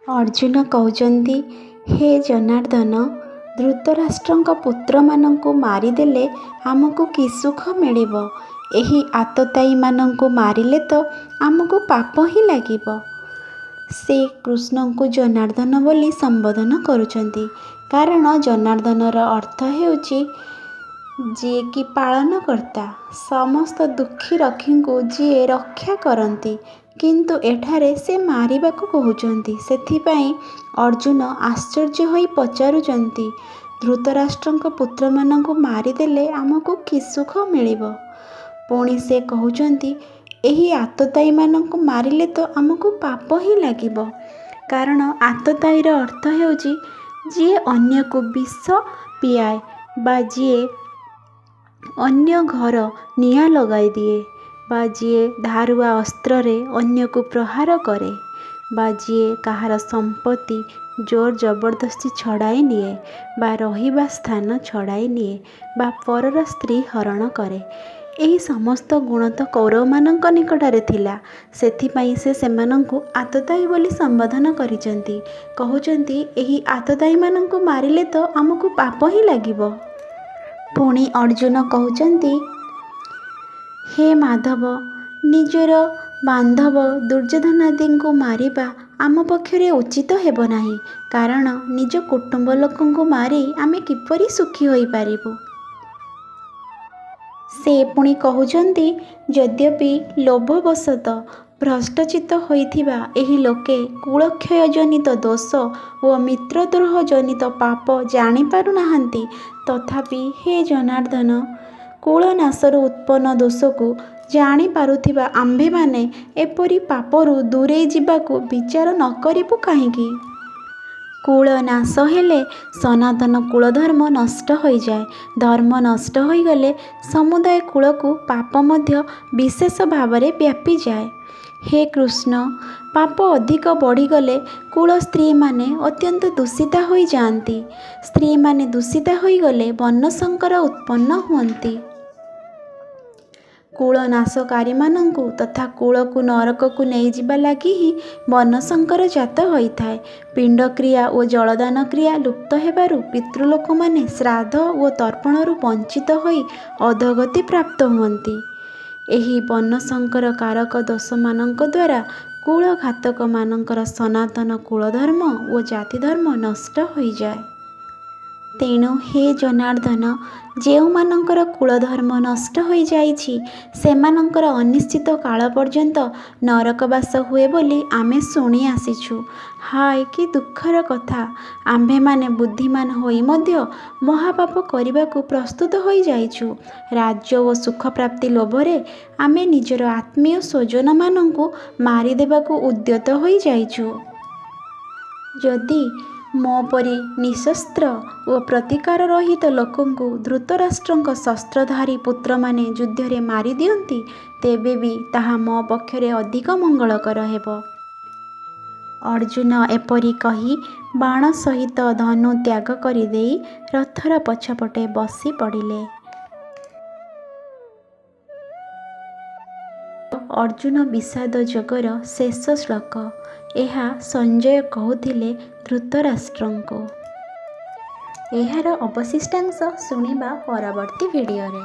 अर्जुन कहउचंती, हे जनार्दन, धृतराष्ट्रଙ୍କ पुत्रମାନଙ୍କୁ मारिदेले आमको कि सुख मिलिब? एही आततायीମାନଙ୍କୁ मारिले तो आमको पाप ही लागिब। से कृष्णଙ୍କୁ जनार्दन बोली संबोधन करुचंती, कारण जनार्दनर अर्थ हेउची जी कि पालनकर्ता, समस्त दुखी रक्षीଙ୍କୁ जी रक्षा करती, किंतु एठारे से मारिबाकू कहउचंती। सेथिपाई अर्जुन आश्चर्य होई पचारुचंती, धृतराष्ट्रଙ୍କ पुत्रମାନଙ୍କୁ मारिदेले आमको कि सुख मिलिब? पुणी से कहउचंती, एही आततायीମାନଙ୍କୁ मारिले तो आमको पाप ही लागिब। कारण आततायीर अर्थ हेउची जी अन्य को विष पियाए बा जी अन्य घर निया लगाई दिए बा जी धारुआ अस्त्र रे अन्य को प्रहार करे बा जी कहार संपत्ति जोर जबरदस्ती छड़ाई निए बा रहिबा स्थान छड़ाई निए बा परर स्त्री हरण करे। एही समस्त गुण तो कौरव मानक निकटरे थिला, सेथिपाई से सेमानंकु आततायी बोली संबोधन करिसंती। कहउचंती, एही आततायी मानंकु मारिले तो आमको पाप ही लागिब। पुणी अर्जुन कहउचंती, हे माधव, निजर बांधव दुर्योधनादि को मारिबा आम पक्षरे उचित हेब नाही, कारण निज कुटुंब लोकंकु मारी आमे किपरि सुखी होई पारिबु। से पुणी कहउचंती, यद्यपि लोभवशत भ्रष्टचित होइथिबा एही लोके कुलक्षय जनित दोष ओ मित्रद्रोह जनित पाप जानी पारु नाहांती, तथापि हे जनार्दन, कुलनाशर उत्पन्न दोषको जानी पारुथिबा आम्भेमाने एपरि पापरु दूरेई जिबाकू विचार न करिबु काहिंकी? कुल नाश हेले सनातन कुलधर्म नष्ट हो जाए। धर्म नष्ट हो गले समुदाय कुल को पाप मध्य विशेष भाव में व्यापी जाए। हे कृष्ण, पाप अधिक बढ़ीगले कुल स्त्री माने अत्यंत दूषिता हो जाती। स्त्री माने दूषिता हो गले वर्णसंकर उत्पन्न हुअन्ति। कुल नाशकारी मानंकु तथा कुल को नरक को नहीं जिबा लगी ही वर्णसंकर जात होइथाए। पिंड क्रिया और जलदान क्रिया लुप्त हेबारु पितृलोक माने श्राद्ध और तर्पणरु वंचित होई अधोगति प्राप्त हुअन्ति। एही वर्णसंकर कारक दोष मानंक द्वारा कुल घातक मानंकर सनातन कुलधर्म और जाति धर्म नष्ट हो जाए। तेणु हे जनार्दन, जेउ मानंकर कुलधर्म नष्ट हो जाइछि सेमानंकर अनिश्चित काल पर्यंत नरकवास हुए बोली आमे शुणी आसीछु। हाय कि दुखर कथा, आम्भे माने बुद्धिमान होई मध्य महापाप करबाकू प्रस्तुत हो जाइछु। राज्य और सुख प्राप्ति लोभरे आमे निजर आत्मीय स्वजन मानंकू मारी देबाकू उद्यत हो जाइछु। जदि मो परी निशस्त्र और प्रतिकार रहित लोकंकु धृतराष्ट्रଙ୍କ शस्त्रधारी पुत्र माने युद्ध रे मारी दियंती, तेबे भी ताहा मो पक्षरे अधिक मंगलकर हेब। अर्जुन एपरी कही बाण सहित धनु त्याग करिदेई रथर पछपटे बसी पड़िले। अर्जुन विषाद जोगर शेष श्लोक। एहा संजय कहूथिले धृतराष्ट्रଙ୍କୁ। एहार अवशिष्टांश शुणिबा परवर्ती भिडियो रे।